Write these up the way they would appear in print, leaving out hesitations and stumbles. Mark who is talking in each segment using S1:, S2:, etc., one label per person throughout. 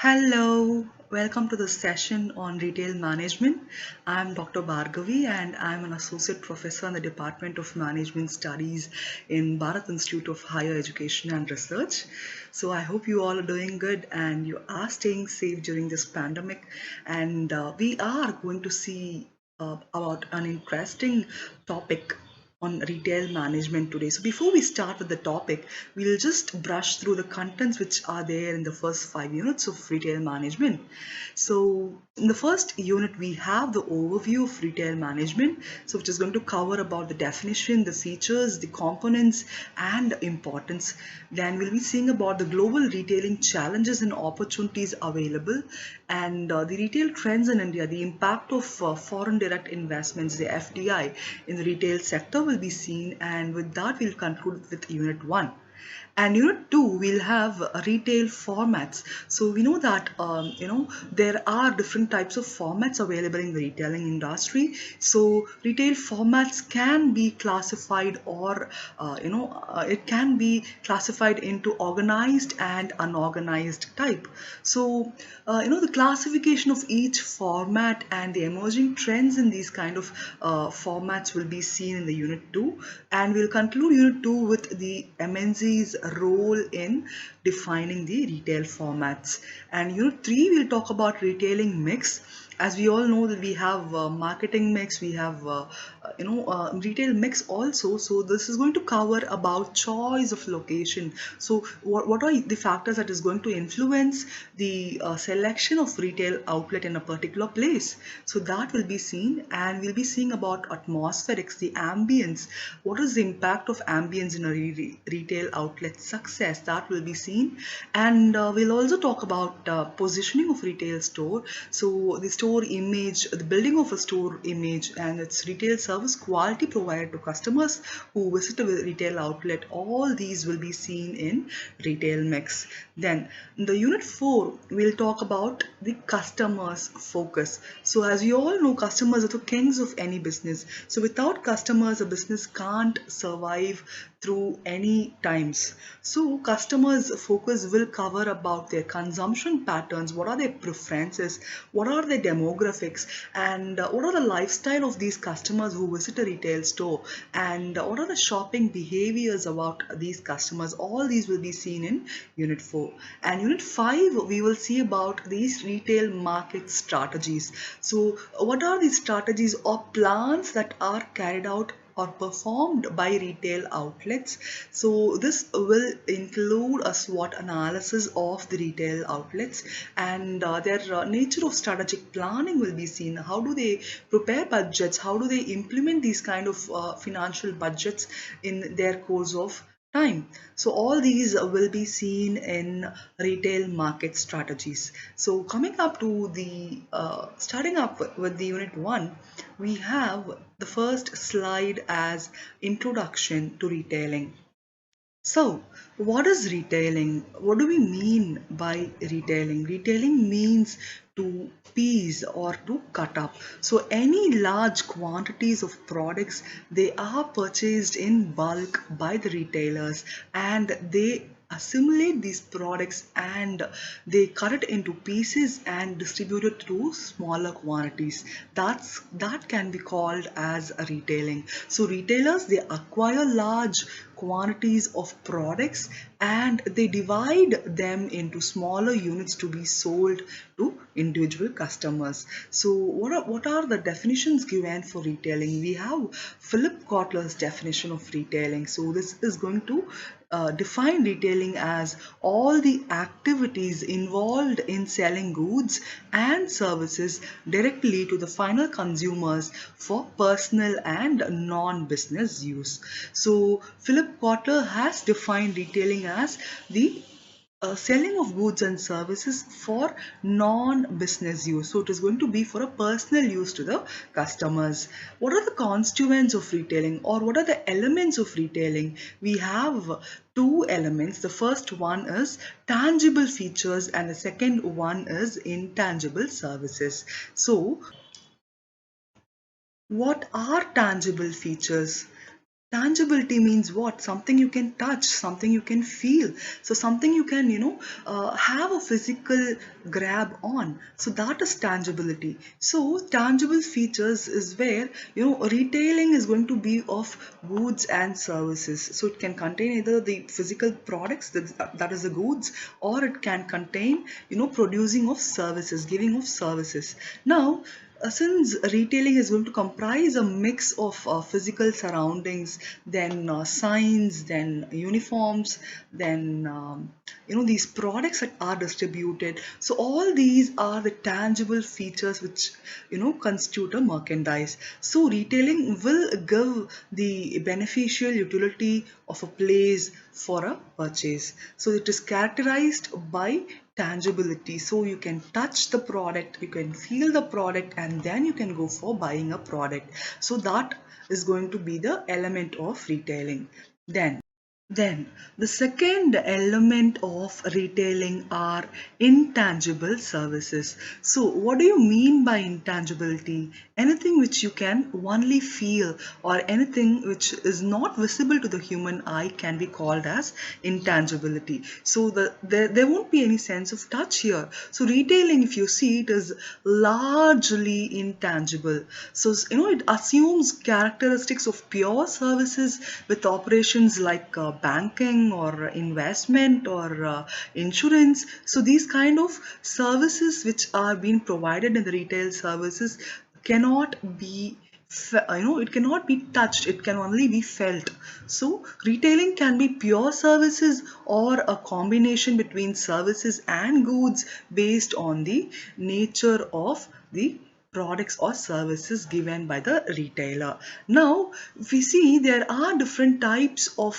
S1: Hello, welcome to the session on retail management. I'm Dr. Bargavi and I'm an associate professor in the Department of Management Studies in Bharat Institute of Higher Education and Research. So I hope you all are doing good and you are staying safe during this pandemic. And we are going to see about an interesting topic on retail management today. So before we start with the topic, we'll just brush through the contents which are there in the first 5 units of retail management. So in the first unit, we have the overview of retail management, so which is going to cover about the definition, the features, the components, and importance. Then we'll be seeing about the global retailing challenges and opportunities available, and the retail trends in India, the impact of foreign direct investments, the FDI, in the retail sector will be seen. And with that, we'll conclude with Unit 1. And unit 2 we'll have retail formats. So we know that there are different types of formats available in the retailing industry. So retail formats can be classified, or it can be classified into organized and unorganized type. So the classification of each format and the emerging trends in these kind of formats will be seen in the unit 2, and we'll conclude unit 2 with the MNC's role in defining the retail formats. And unit 3 we'll talk about retailing mix. As we all know that we have marketing mix, we have retail mix also. So this is going to cover about choice of location. So what are the factors that is going to influence the selection of retail outlet in a particular place? So that will be seen, and we'll be seeing about atmospherics, the ambience. What is the impact of ambience in a retail outlet success? That will be seen. And we'll also talk about positioning of retail store. So the store image, the building of a store image, and its retail service quality provided to customers who visit a retail outlet. All these will be seen in retail mix. Then in the unit 4 we'll talk about the customers focus. So as you all know, customers are the kings of any business. So without customers, a business can't survive through any times. So customers focus will cover about their consumption patterns, what are their preferences, what are their demographics, and what are the lifestyle of these customers who visit a retail store, and what are the shopping behaviors about these customers. All these will be seen in unit 4. And unit 5 we will see about these retail market strategies. So what are the strategies or plans that are carried out or performed by retail outlets? So this will include a SWOT analysis of the retail outlets, and their nature of strategic planning will be seen. How do they prepare budgets? How do they implement these kind of financial budgets in their course of time? So all these will be seen in retail market strategies. So coming up to the starting up with the unit 1, we have the first slide as introduction to retailing. So, what is retailing? What do we mean by retailing? Retailing means to piece or to cut up. So, any large quantities of products, they are purchased in bulk by the retailers, and they assimilate these products and they cut it into pieces and distribute it to smaller quantities. That can be called as a retailing. So retailers, they acquire large quantities of products and they divide them into smaller units to be sold to individual customers. So what are the definitions given for retailing? We have Philip Kotler's definition of retailing. So this is going to define retailing as all the activities involved in selling goods and services directly to the final consumers for personal and non-business use. So Philip Kotler has defined retailing as the selling of goods and services for non-business use. So it is going to be for a personal use to the customers. What are the constituents of retailing, or what are the elements of retailing? We have two elements. The first one is tangible features and the second one is intangible services. So what are tangible features? Tangibility means what? Something you can touch, something you can feel. So something you can, have a physical grab on. So that is tangibility. So tangible features is where, retailing is going to be of goods and services. So it can contain either the physical products, that is the goods, or it can contain, producing of services, giving of services. Now, since retailing is going to comprise a mix of physical surroundings, then signs, then uniforms, then these products that are distributed. So all these are the tangible features which constitute a merchandise. So retailing will give the beneficial utility of a place for a purchase. So it is characterized by tangibility. So you can touch the product, you can feel the product, and then you can go for buying a product. So that is going to be the element of retailing. Then the second element of retailing are intangible services. So what do you mean by intangibility? Anything which you can only feel, or anything which is not visible to the human eye can be called as intangibility. So there won't be any sense of touch here. So retailing, if you see, it is largely intangible. So it assumes characteristics of pure services with operations like banking or investment or insurance. So these kind of services which are being provided in the retail services cannot be, it cannot be touched, it can only be felt. So retailing can be pure services or a combination between services and goods based on the nature of the products or services given by the retailer. Now, if we see, there are different types of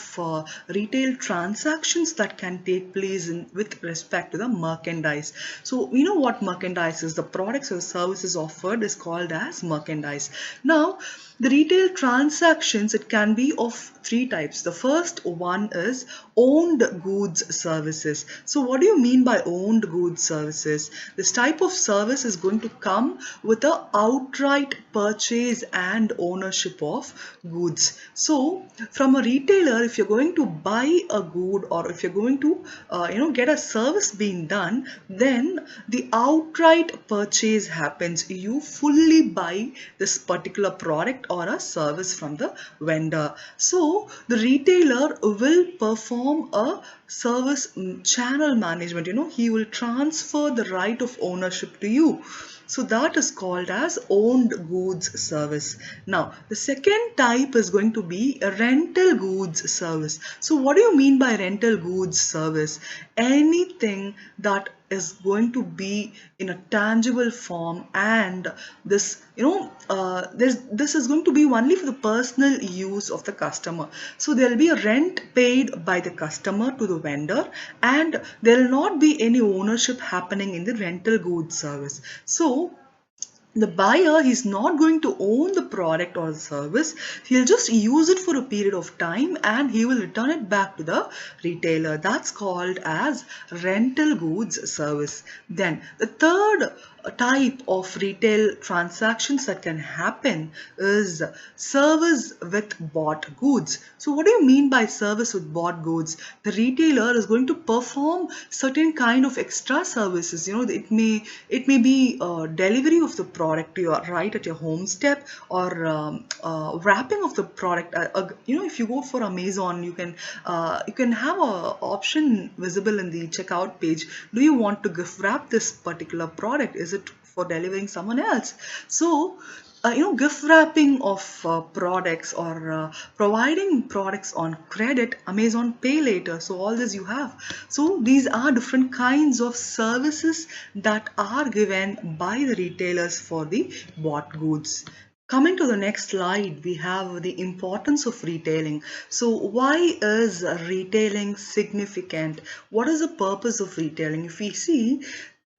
S1: retail transactions that can take place with respect to the merchandise. So we know what merchandise is. The products or services offered is called as merchandise. Now, the retail transactions, it can be of three types. The first one is owned goods services. So what do you mean by owned goods services? This type of service is going to come with a outright purchase and ownership of goods. So from a retailer, if you're going to buy a good, or if you're going to get a service being done, then the outright purchase happens. You fully buy this particular product or a service from the vendor. So the retailer will perform a service channel management. He will transfer the right of ownership to you. So that is called as owned goods service. Now, the second type is going to be a rental goods service. So what do you mean by rental goods service? Anything that is going to be in a tangible form, and this this is going to be only for the personal use of the customer. So there will be a rent paid by the customer to the vendor, and there will not be any ownership happening in the rental goods service. So the buyer is not going to own the product or the service. He'll just use it for a period of time and he will return it back to the retailer. That's called as rental goods service. Then the third type of retail transactions that can happen is service with bought goods. So what do you mean by service with bought goods? The retailer is going to perform certain kind of extra services. It may be delivery of the product to your right at your home step, or wrapping of the product. If you go for Amazon, you can have a option visible in the checkout page. Do you want to gift wrap this particular product? Is it for delivering someone else? So gift wrapping of products, or providing products on credit, Amazon Pay Later. So all this you have. So these are different kinds of services that are given by the retailers for the bought goods. Coming to the next slide, we have the importance of retailing. So why is retailing significant? What is the purpose of retailing? If we see,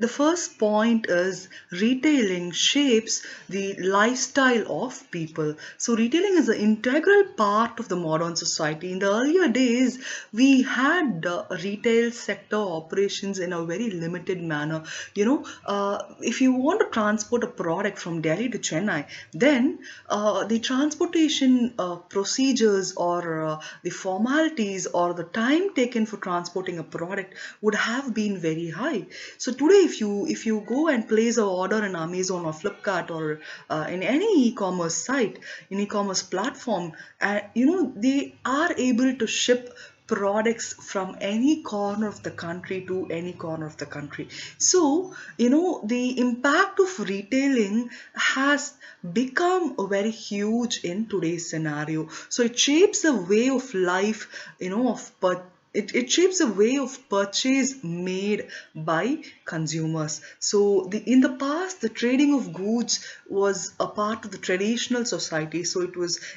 S1: The first point is retailing shapes the lifestyle of people. So retailing is an integral part of the modern society. In the earlier days, we had retail sector operations in a very limited manner. If you want to transport a product from Delhi to Chennai, then the transportation procedures or the formalities or the time taken for transporting a product would have been very high. So today, if you go and place an order in Amazon or Flipkart or in any e-commerce site, in e-commerce platform, they are able to ship products from any corner of the country to any corner of the country. So, the impact of retailing has become very huge in today's scenario. So it shapes the way of life, it shapes the way of purchase made by consumers. So in the past, the trading of goods was a part of the traditional society. So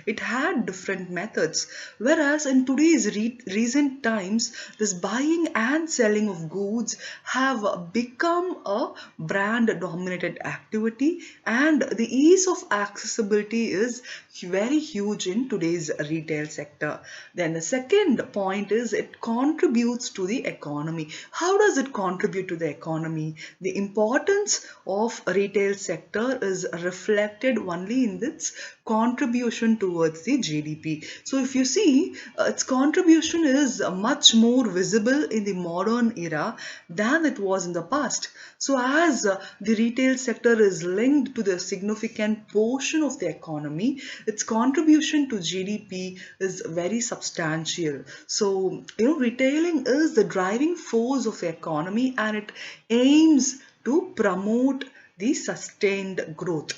S1: it had different methods. Whereas in today's recent times, this buying and selling of goods have become a brand dominated activity, and the ease of accessibility is very huge in today's retail sector. Then the second point is it contributes to the economy. How does it contribute to the economy? The importance of retail sector is reflected only in its contribution towards the GDP. So if you see, its contribution is much more visible in the modern era than it was in the past. So as the retail sector is linked to the significant portion of the economy, its contribution to GDP is very substantial. So, retailing is the driving force of the economy, and it aims to promote the sustained growth.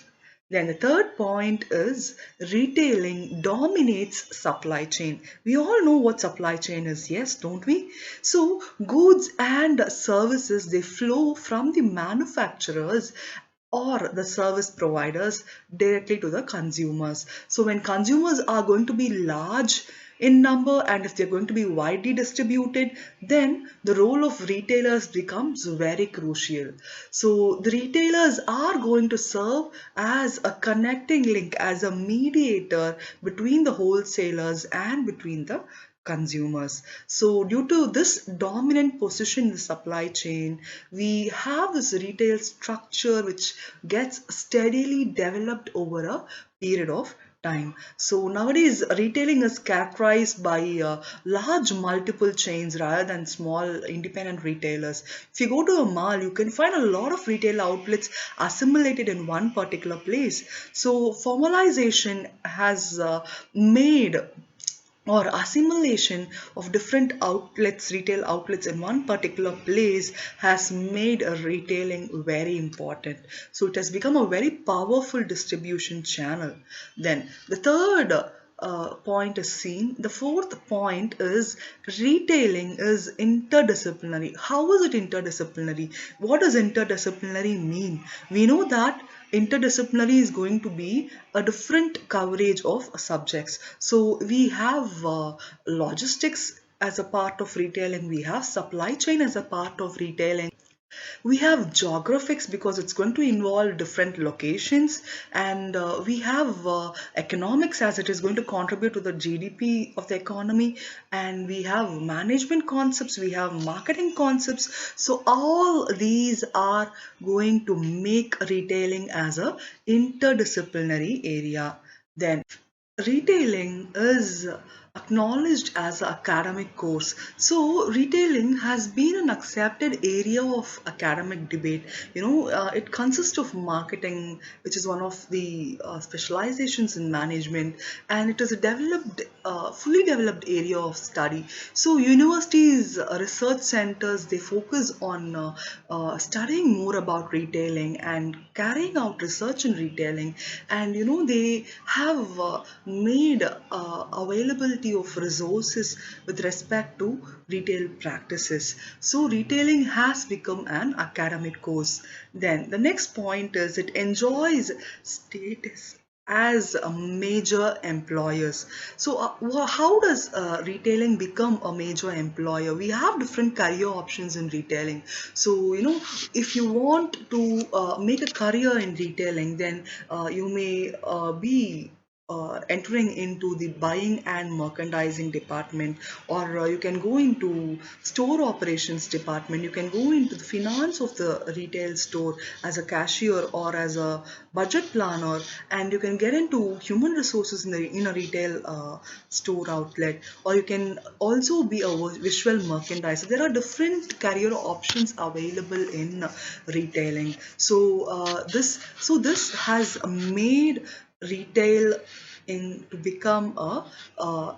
S1: Then the third point is retailing dominates supply chain. We all know what supply chain is, yes, don't we? So goods and services, they flow from the manufacturers or the service providers directly to the consumers. So when consumers are going to be large in number and if they're going to be widely distributed, then the role of retailers becomes very crucial. So the retailers are going to serve as a connecting link, as a mediator between the wholesalers and between the consumers. So due to this dominant position in the supply chain, we have this retail structure which gets steadily developed over a period of time. So nowadays retailing is characterized by large multiple chains rather than small independent retailers. If you go to a mall, you can find a lot of retail outlets assimilated in one particular place. So formalization has made or assimilation of different outlets, retail outlets in one particular place has made a retailing very important. So it has become a very powerful distribution channel. Then the third point is seen. The fourth point is retailing is interdisciplinary. How is it interdisciplinary? What does interdisciplinary mean? We know that interdisciplinary is going to be a different coverage of subjects. So we have logistics as a part of retailing, we have supply chain as a part of retailing, we have geographics because it's going to involve different locations, and we have economics as it is going to contribute to the GDP of the economy, and we have management concepts, we have marketing concepts. So all these are going to make retailing as a interdisciplinary area. Then retailing is acknowledged as an academic course. So retailing has been an accepted area of academic debate. It consists of marketing, which is one of the specializations in management, and it is a fully developed area of study. So universities, research centers, they focus on studying more about retailing and carrying out research in retailing, and they have made availability of resources with respect to retail practices. So retailing has become an academic course. Then the next point is it enjoys status as major employers. So, how does retailing become a major employer? We have different career options in retailing. So, if you want to make a career in retailing, then you may be entering into the buying and merchandising department, or you can go into store operations department. You can go into the finance of the retail store as a cashier or as a budget planner, and you can get into human resources in a retail store outlet, or you can also be a visual merchandiser. There are different career options available in retailing. So this has made retail in to become a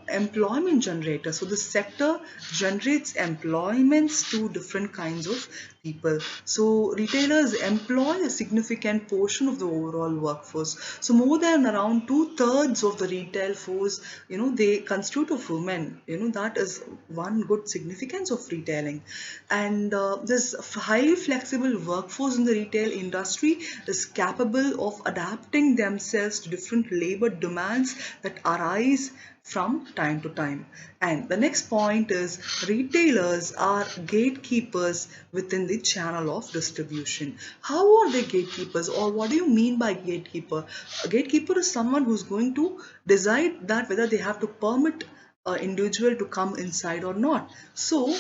S1: employment generator. So the sector generates employments to different kinds of people. So retailers employ a significant portion of the overall workforce. So more than around two-thirds of the retail force, they constitute of women. That is one good significance of retailing. And this highly flexible workforce in the retail industry is capable of adapting themselves to different labor demands that arise from time to time. And the next point is retailers are gatekeepers within the channel of distribution. How are they gatekeepers, or what do you mean by gatekeeper? A gatekeeper is someone who's going to decide that whether they have to permit an individual to come inside or not. So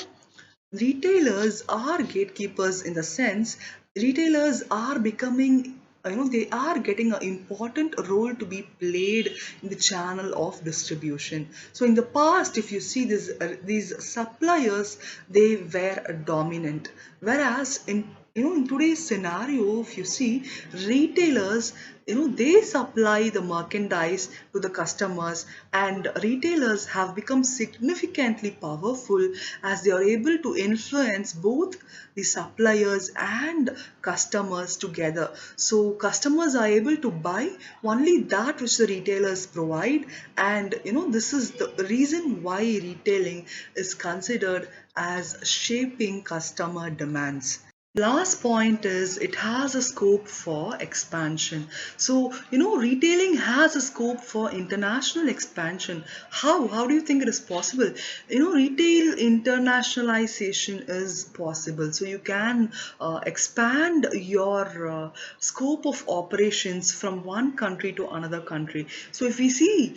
S1: retailers are gatekeepers in the sense retailers are becoming, they are getting an important role to be played in the channel of distribution. So in the past, if you see this, these suppliers, they were dominant, whereas in today's scenario, if you see, retailers, they supply the merchandise to the customers, and retailers have become significantly powerful as they are able to influence both the suppliers and customers together. So customers are able to buy only that which the retailers provide, and this is the reason why retailing is considered as shaping customer demands. Last point is it has a scope for expansion. So, retailing has a scope for international expansion. How do you think it is possible? Retail internationalization is possible. So you can expand your scope of operations from one country to another country. So if we see,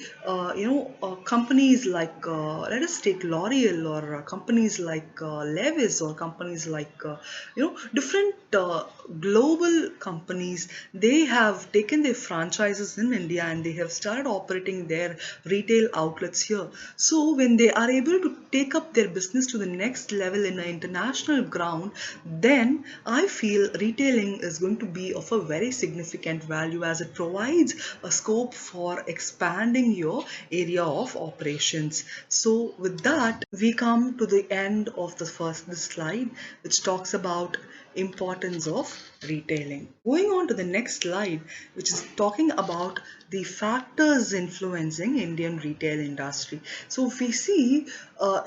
S1: companies like, let us take L'Oreal, or companies like Levis, or companies like, different global companies, they have taken their franchises in India and they have started operating their retail outlets here. So when they are able to take up their business to the next level in an international ground, then I feel retailing is going to be of a very significant value as it provides a scope for expanding your area of operations. So with that, we come to the end of this slide, which talks about importance of retailing. Going on to the next slide, which is talking about the factors influencing Indian retail industry. So if we see,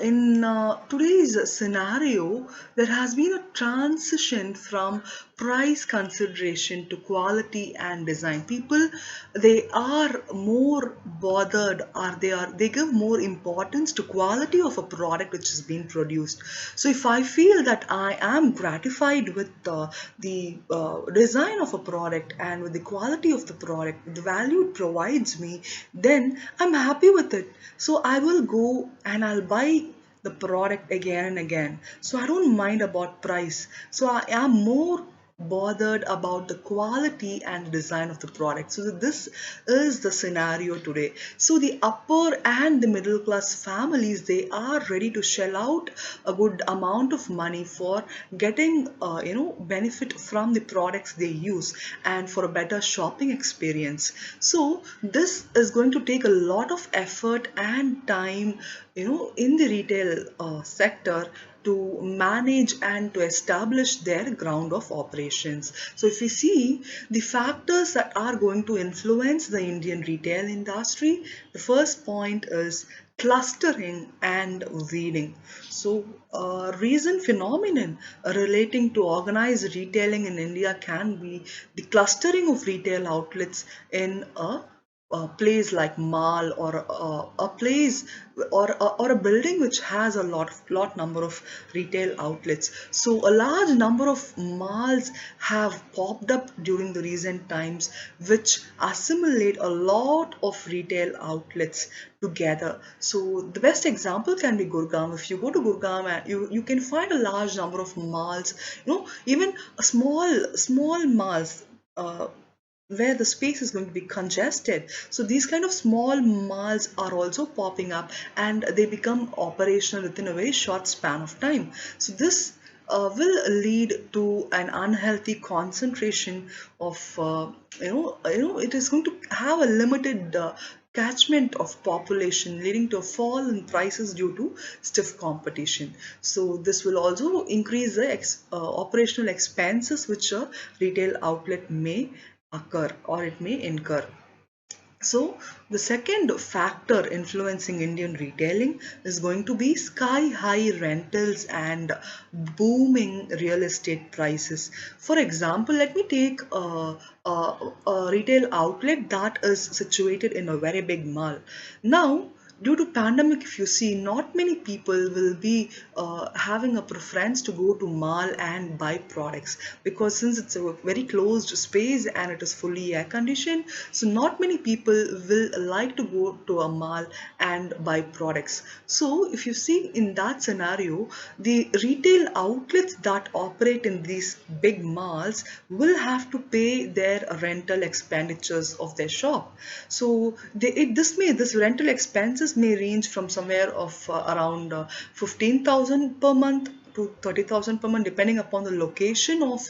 S1: in today's scenario, there has been a transition from price consideration to quality and design. People, they are more bothered, or they give more importance to quality of a product which is being produced. So if I feel that I am gratified with the design of a product and with the quality of the product, the value it provides me, then I'm happy with it. So I will go and I'll buy the product again and again. So I don't mind about price. So I am more bothered about the quality and design of the product. So this is the scenario today. So the upper and the middle class families, they are ready to shell out a good amount of money for getting benefit from the products they use and for a better shopping experience. So this is going to take a lot of effort and time, in the retail sector, to manage and to establish their ground of operations. So if we see the factors that are going to influence the Indian retail industry, the first point is clustering and weeding. So recent phenomenon relating to organized retailing in India can be the clustering of retail outlets in a a place like mall, or a place, or a building which has a lot number of retail outlets. So a large number of malls have popped up during the recent times, which assimilate a lot of retail outlets together. So the best example can be Gurgaon. If you go to Gurgaon, and you can find a large number of malls, even a small malls, uh, where the space is going to be congested. So these kind of small malls are also popping up, and they become operational within a very short span of time. So this will lead to an unhealthy concentration of it is going to have a limited catchment of population, leading to a fall in prices due to stiff competition. So this will also increase the operational expenses which a retail outlet may occur, or it may incur. So the second factor influencing Indian retailing is going to be sky high rentals and booming real estate prices. For example, let me take a retail outlet that is situated in a very big mall. Now, due to pandemic, if you see, not many people will be having a preference to go to mall and buy products, because since it's a very closed space and it is fully air conditioned, so not many people will like to go to a mall and buy products. So if you see, in that scenario, the retail outlets that operate in these big malls will have to pay their rental expenditures of their shop. So this rental expenses may range from somewhere of around 15,000 per month to 30,000 per month, depending upon the location of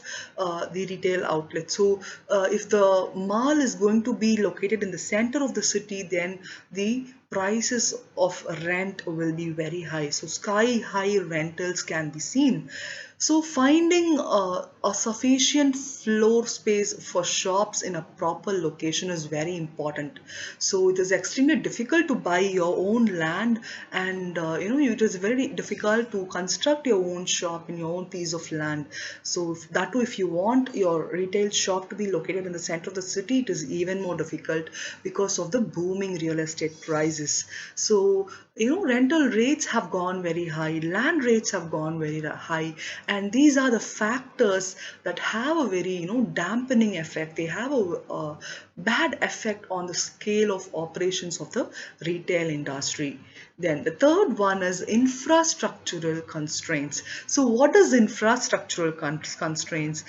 S1: the retail outlet. So if the mall is going to be located in the center of the city, then the prices of rent will be very high. So sky high rentals can be seen. So finding a sufficient floor space for shops in a proper location is very important. So it is extremely difficult to buy your own land, and it is very difficult to construct your own shop in your own piece of land. So that too, if you want your retail shop to be located in the center of the city, it is even more difficult because of the booming real estate prices. So rental rates have gone very high, land rates have gone very high, and these are the factors that have a very dampening effect. They have a bad effect on the scale of operations of the retail industry. Then the third one is infrastructural constraints. So what is infrastructural constraints?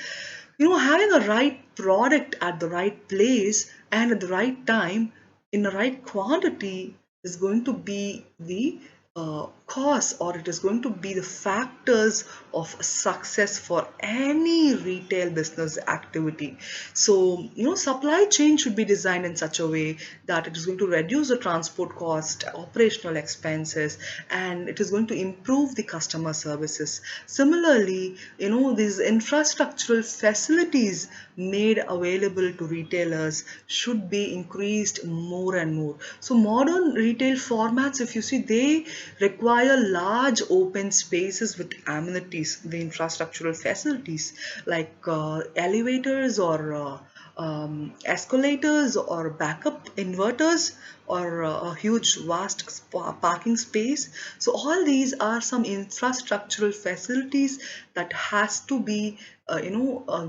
S1: Having a right product at the right place and at the right time in the right quantity is going to be the cause, or it is going to be the factors of success for any retail business activity. So supply chain should be designed in such a way that it is going to reduce the transport cost, operational expenses, and it is going to improve the customer services. Similarly, these infrastructural facilities made available to retailers should be increased more and more. So modern retail formats, if you see, they require large open spaces with amenities, the infrastructural facilities like elevators, or escalators, or backup inverters, or a huge vast parking space. So all these are some infrastructural facilities that has to be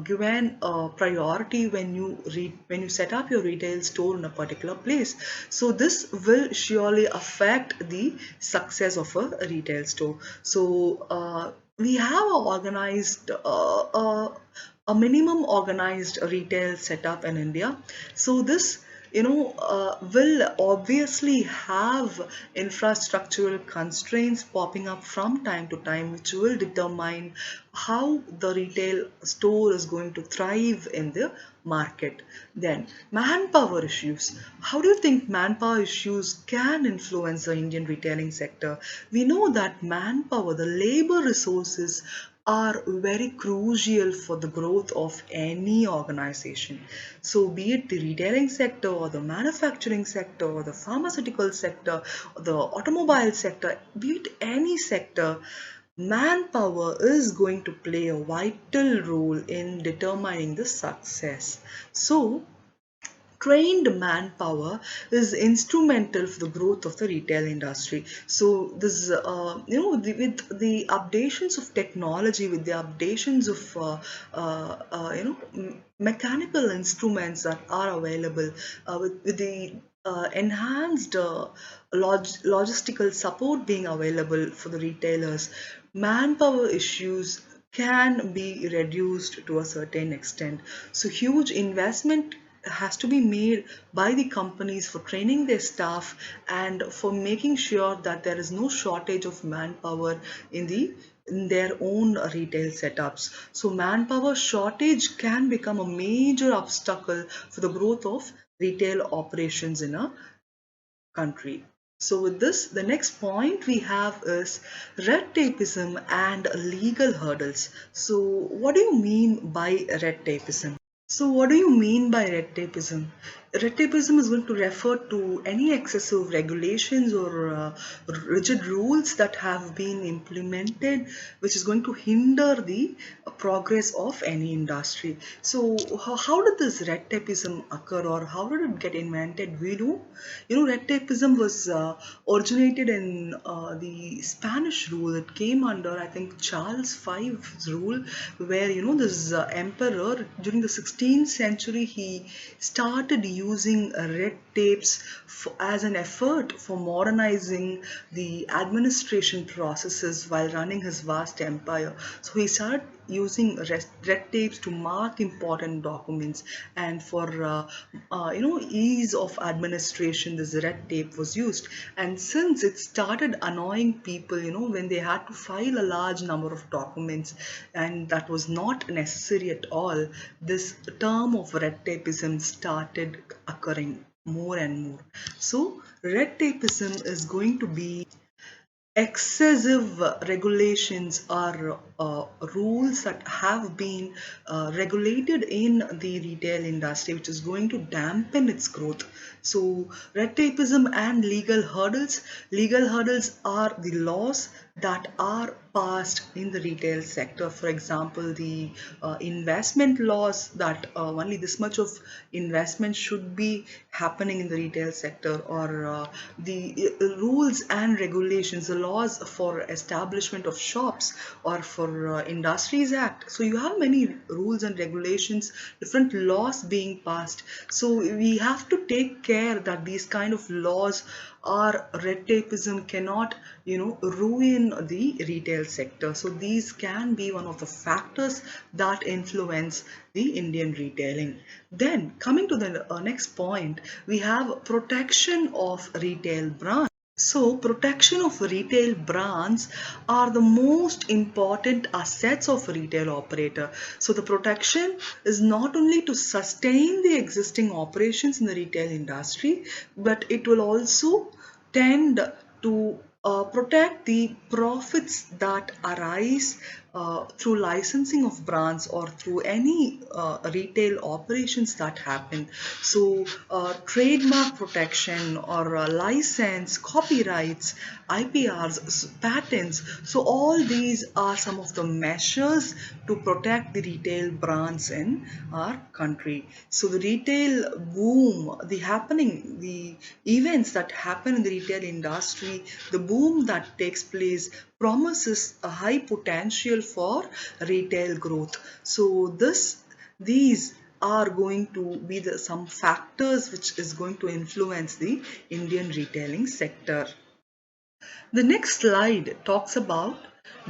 S1: given priority when you set up your retail store in a particular place. So this will surely affect the success of a retail store. So we have a minimum organized retail setup in India. So this will obviously have infrastructural constraints popping up from time to time, which will determine how the retail store is going to thrive in the market. Then manpower issues. How do you think manpower issues can influence the Indian retailing sector? We know that manpower, the labor resources, are very crucial for the growth of any organization. So be it the retailing sector, or the manufacturing sector, or the pharmaceutical sector, or the automobile sector, be it any sector, manpower is going to play a vital role in determining the success. So trained manpower is instrumental for the growth of the retail industry. So this with the updations of technology, with the updations of mechanical instruments that are available, with the enhanced logistical support being available for the retailers, manpower issues can be reduced to a certain extent. So huge investment has to be made by the companies for training their staff and for making sure that there is no shortage of manpower in their own retail setups. So manpower shortage can become a major obstacle for the growth of retail operations in a country. So with this, the next point we have is red tapeism and legal hurdles. So what do you mean by red tapeism? So, what do you mean by red tapeism? Red tapeism is going to refer to any excessive regulations or rigid rules that have been implemented, which is going to hinder the progress of any industry. So, how did this red tapeism occur, or how did it get invented? We know, red tapeism was originated in the Spanish rule. It came under, I think, Charles V's rule, where this emperor during the 16th century he started using red tapes as an effort for modernizing the administration processes while running his vast empire. So he started using red tapes to mark important documents, and for ease of administration this red tape was used. And since it started annoying people when they had to file a large number of documents and that was not necessary at all, this term of red tapeism started occurring more and more. So red tapeism is going to be excessive regulations or rules that have been regulated in the retail industry, which is going to dampen its growth. So red tapeism and legal hurdles are the laws that are passed in the retail sector. For example, the investment laws that only this much of investment should be happening in the retail sector, or the rules and regulations, the laws for establishment of shops, or for Industries Act. So you have many rules and regulations, different laws being passed. So we have to take care that these kind of laws or red tapeism cannot ruin the retail sector. So these can be one of the factors that influence the Indian retailing. Then coming to the next point, we have protection of retail brands. So, protection of retail brands are the most important assets of a retail operator. So, the protection is not only to sustain the existing operations in the retail industry, but it will also tend to protect the profits that arise through licensing of brands or through any retail operations that happen. So, trademark protection or license, copyrights, IPRs, patents. So, all these are some of the measures to protect the retail brands in our country. So, the retail boom, the events that happen in the retail industry, the boom that takes place promises a high potential for retail growth. So these are going to be some factors which is going to influence the Indian retailing sector. The next slide talks about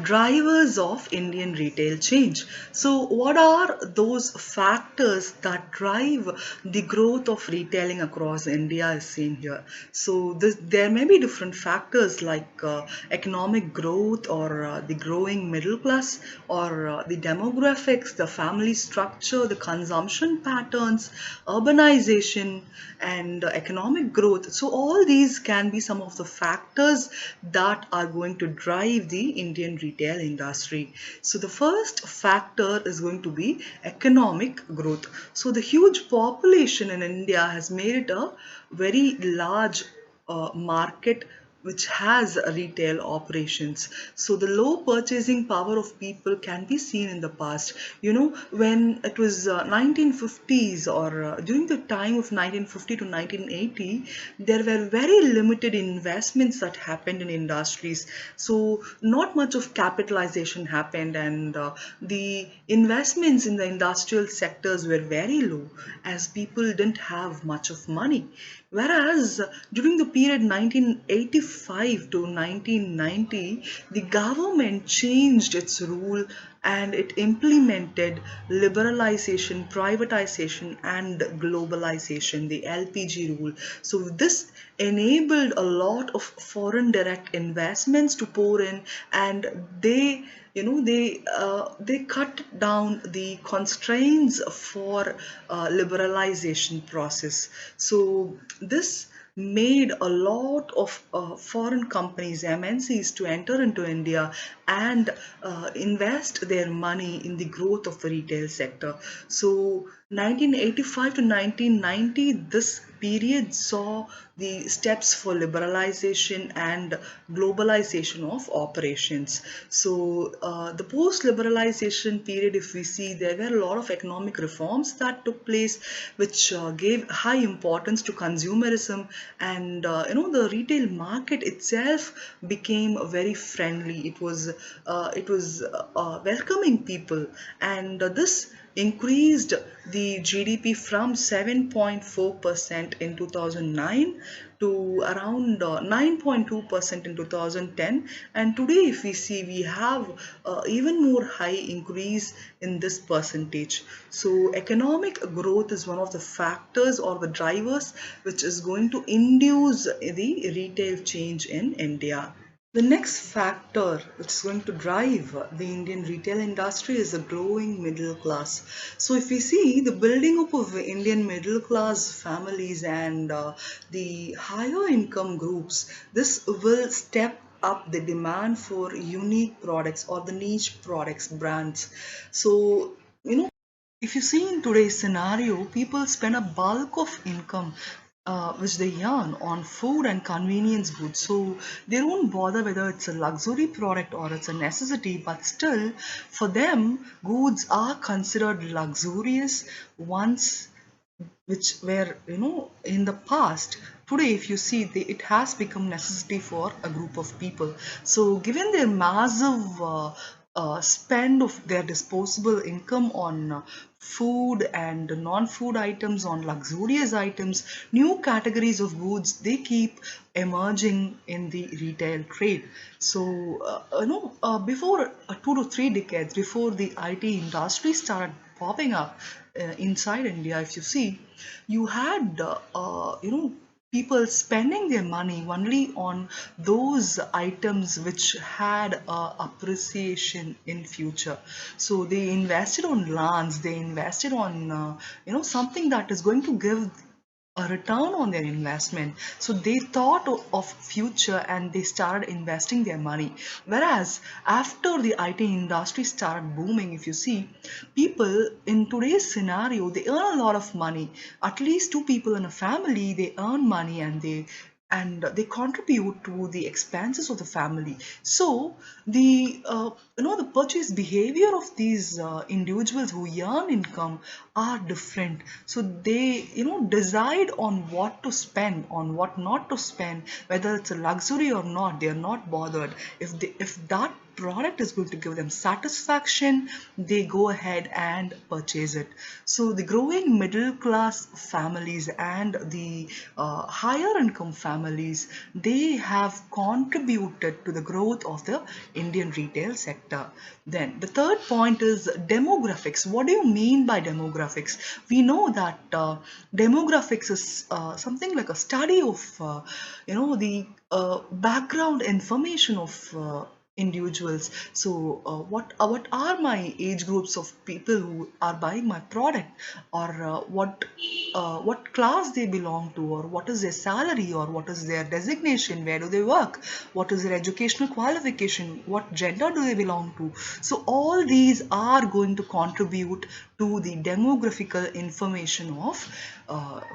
S1: drivers of Indian retail change. So, what are those factors that drive the growth of retailing across India is seen here. So, there may be different factors like economic growth, or the growing middle class, or the demographics, the family structure, the consumption patterns, urbanization, and economic growth. So, all these can be some of the factors that are going to drive the Indian retail industry. So the first factor is going to be economic growth. So the huge population in India has made it a very large market which has retail operations. So the low purchasing power of people can be seen in the past. When it was 1950s, or during the time of 1950 to 1980, there were very limited investments that happened in industries. So not much of capitalization happened, and the investments in the industrial sectors were very low as people didn't have much of money. Whereas during the period 1985 to 1990, the government changed its rule and it implemented liberalization, privatization, and globalization, the LPG rule. So this enabled a lot of foreign direct investments to pour in, and they cut down the constraints for liberalization process. So this made a lot of foreign companies, MNCs, to enter into India and invest their money in the growth of the retail sector. So 1985 to 1990, this period saw the steps for liberalization and globalization of operations. So the post-liberalization period, if we see, there were a lot of economic reforms that took place, which gave high importance to consumerism, and the retail market itself became very friendly. It was welcoming people, and this increased the GDP from 7.4% in 2009 to around 9.2% in 2010. And today, if we see, we have even more high increase in this percentage. So economic growth is one of the factors or the drivers which is going to induce the retail change in India. The next factor which is going to drive the Indian retail industry is the growing middle class. So if we see the building up of Indian middle class families and the higher income groups, this will step up the demand for unique products or the niche products brands. So, if you see in today's scenario, people spend a bulk of income which they earn on food and convenience goods. So they don't bother whether it's a luxury product or it's a necessity, but still, for them, goods are considered luxurious once, which were in the past. Today, if you see, it has become necessity for a group of people. So given their massive spend of their disposable income on food and non-food items, on luxurious items, new categories of goods, they keep emerging in the retail trade. So before 2 to 3 decades, before the IT industry started popping up inside India, if you see, you had people spending their money only on those items which had appreciation in future. So they invested on lands, they invested on something that is going to give a return on their investment. So they thought of future and they started investing their money. Whereas after the IT industry started booming, if you see, people in today's scenario, they earn a lot of money. At least two people in a family, they earn money and they contribute to the expenses of the family. So the purchase behavior of these individuals who earn income are different. So they decide on what to spend, on what not to spend, whether it's a luxury or not. They are not bothered. If that product is going to give them satisfaction, they go ahead and purchase it. So the growing middle class families and the higher income families, they have contributed to the growth of the Indian retail sector. Then the third point is demographics. What do you mean by demographics? We know that demographics is something like a study of the background information of individuals. So what are my age groups of people who are buying my product, or what class they belong to, or what is their salary, or what is their designation, where do they work, what is their educational qualification, what gender do they belong to. So all these are going to contribute to the demographical information of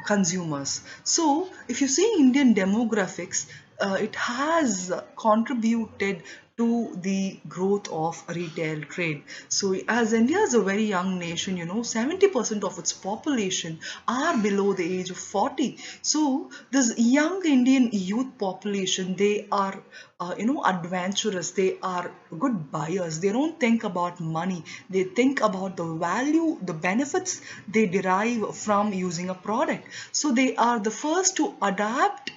S1: consumers. So if you see Indian demographics, it has contributed to the growth of retail trade. So as India is a very young nation, 70% of its population are below the age of 40. So this young Indian youth population, they are adventurous, they are good buyers. They don't think about money, they think about the value, the benefits they derive from using a product. So they are the first to adapt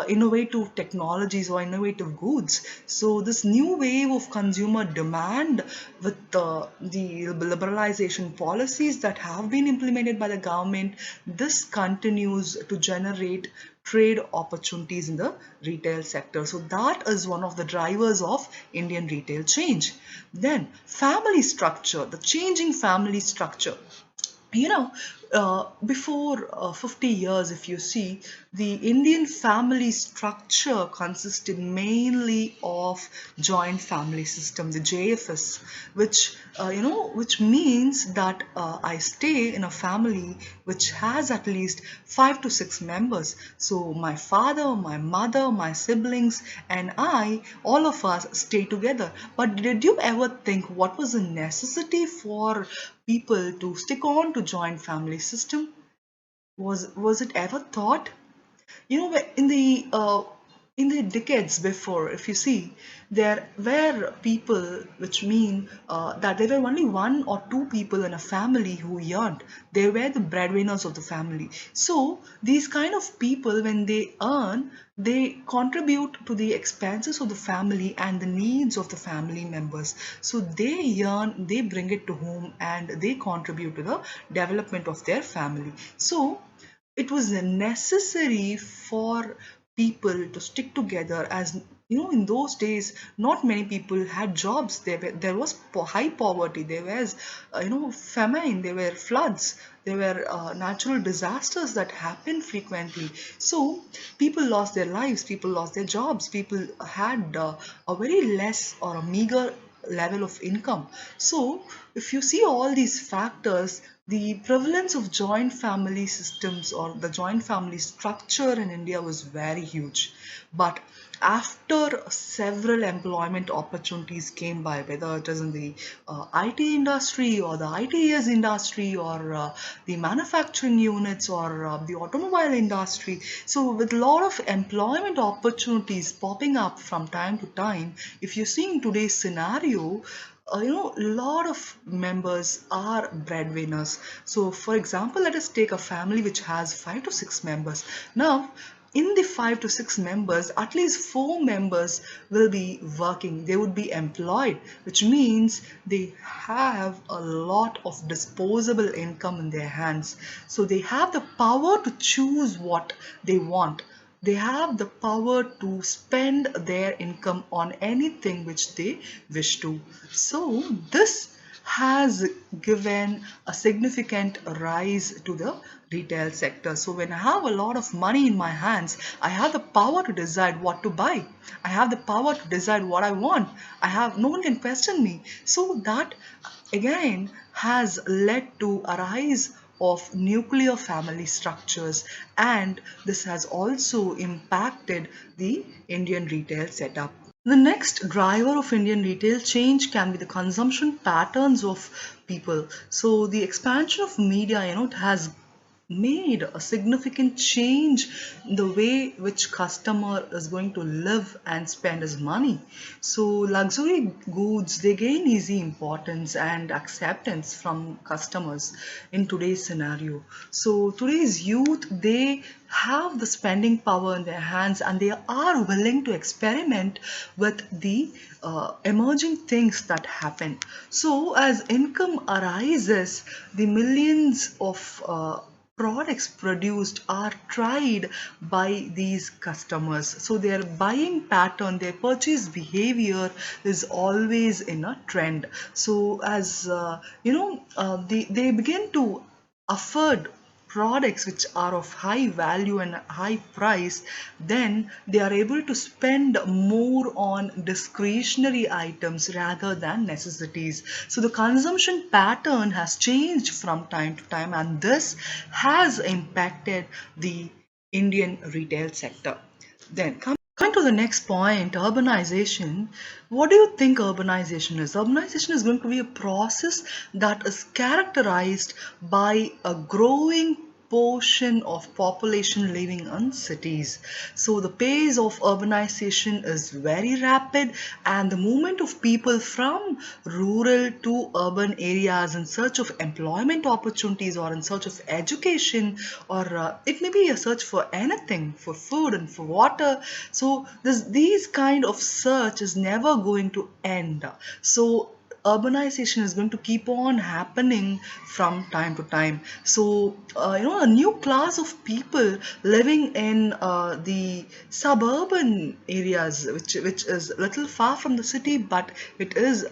S1: innovative technologies or innovative goods. So this new wave of consumer demand with the liberalization policies that have been implemented by the government, this continues to generate trade opportunities in the retail sector. So that is one of the drivers of Indian retail change. Then family structure, the changing family structure. Before 50 years, if you see, the Indian family structure consisted mainly of joint family system, the JFS, which means that I stay in a family which has at least 5 to 6 members. So my father, my mother, my siblings, and I, all of us stay together. But did you ever think what was the necessity for people to stick on to joint family system? Was it ever thought? In the decades before, if you see, there were people, which mean that there were only one or two people in a family who earned. They were the breadwinners of the family. So these kind of people, when they earn, they contribute to the expenses of the family and the needs of the family members. So they earn, they bring it to home, and they contribute to the development of their family. So it was necessary for people to stick together. As in those days, not many people had jobs. There was high poverty, there was famine, there were floods, there were natural disasters that happened frequently. So people lost their lives, people lost their jobs, people had a very less or a meager level of income. So if you see all these factors, the prevalence of joint family systems or the joint family structure in India was very huge. But after several employment opportunities came by, whether it is in the IT industry or the ITES industry or the manufacturing units or the automobile industry, so with a lot of employment opportunities popping up from time to time, if you see in today's scenario, a lot of members are breadwinners. So for example, let us take a family which has 5 to 6 members. Now in the 5 to 6 members, at least 4 members will be working, they would be employed, which means they have a lot of disposable income in their hands. So they have the power to choose what they want. They have the power to spend their income on anything which they wish to. So this has given a significant rise to the retail sector. So when I have a lot of money in my hands, I have the power to decide what to buy. I have the power to decide what I want. No one can question me. So that again has led to a rise of nuclear family structures, and this has also impacted the Indian retail setup. The next driver of Indian retail change can be the consumption patterns of people. So the expansion of media, it has made a significant change in the way which customer is going to live and spend his money. So luxury goods, they gain easy importance and acceptance from customers in today's scenario. So today's youth, they have the spending power in their hands, and they are willing to experiment with the emerging things that happen. So as income arises, the millions of products produced are tried by these customers. So their buying pattern, their purchase behavior is always in a trend. So as they begin to afford products which are of high value and high price, then they are able to spend more on discretionary items rather than necessities. So the consumption pattern has changed from time to time, and this has impacted the Indian retail sector. Then Coming to the next point, urbanization. What do you think urbanization is? Urbanization is going to be a process that is characterized by a growing portion of population living in cities. So the pace of urbanization is very rapid, and the movement of people from rural to urban areas in search of employment opportunities or in search of education, or it may be a search for anything, for food and for water. So these kind of search is never going to end. So urbanization is going to keep on happening from time to time. So a new class of people living in the suburban areas, which is a little far from the city, but it is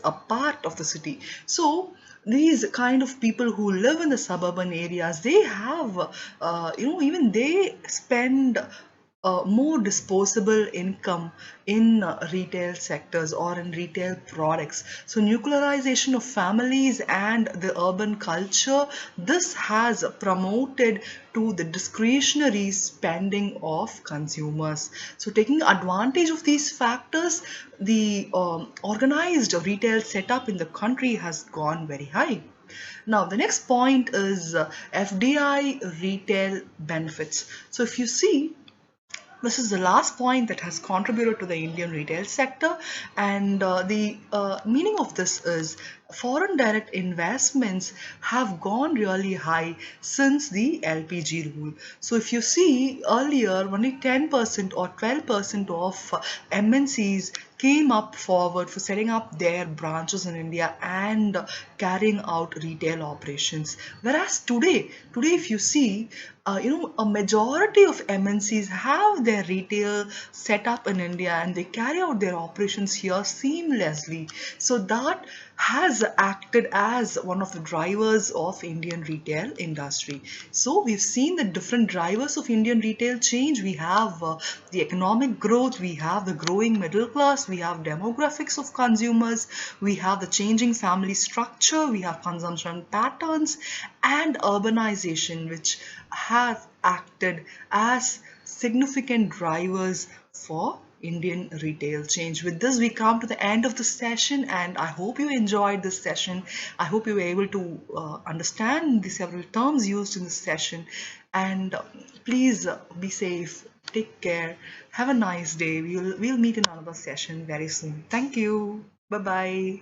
S1: a part of the city. So these kind of people who live in the suburban areas, they have even they spend more disposable income in retail sectors or in retail products. So nuclearization of families and the urban culture, this has promoted to the discretionary spending of consumers. So taking advantage of these factors, the organized retail setup in the country has gone very high. Now, the next point is FDI retail benefits. So, if you see, this is the last point that has contributed to the Indian retail sector, and the meaning of this is foreign direct investments have gone really high since the LPG rule. So if you see earlier, only 10% or 12% of MNCs came up forward for setting up their branches in India and carrying out retail operations. Whereas today if you see, a majority of MNCs have their retail set up in India and they carry out their operations here seamlessly. So that has acted as one of the drivers of Indian retail industry. So we've seen the different drivers of Indian retail change. We have the economic growth, we have the growing middle class, we have demographics of consumers, we have the changing family structure, we have consumption patterns, and urbanization, which have acted as significant drivers for Indian retail change. With this, we come to the end of the session, and I hope you enjoyed this session. I hope you were able to understand the several terms used in this session. And please be safe, take care, have a nice day. We'll meet in another session very soon. Thank you. Bye bye.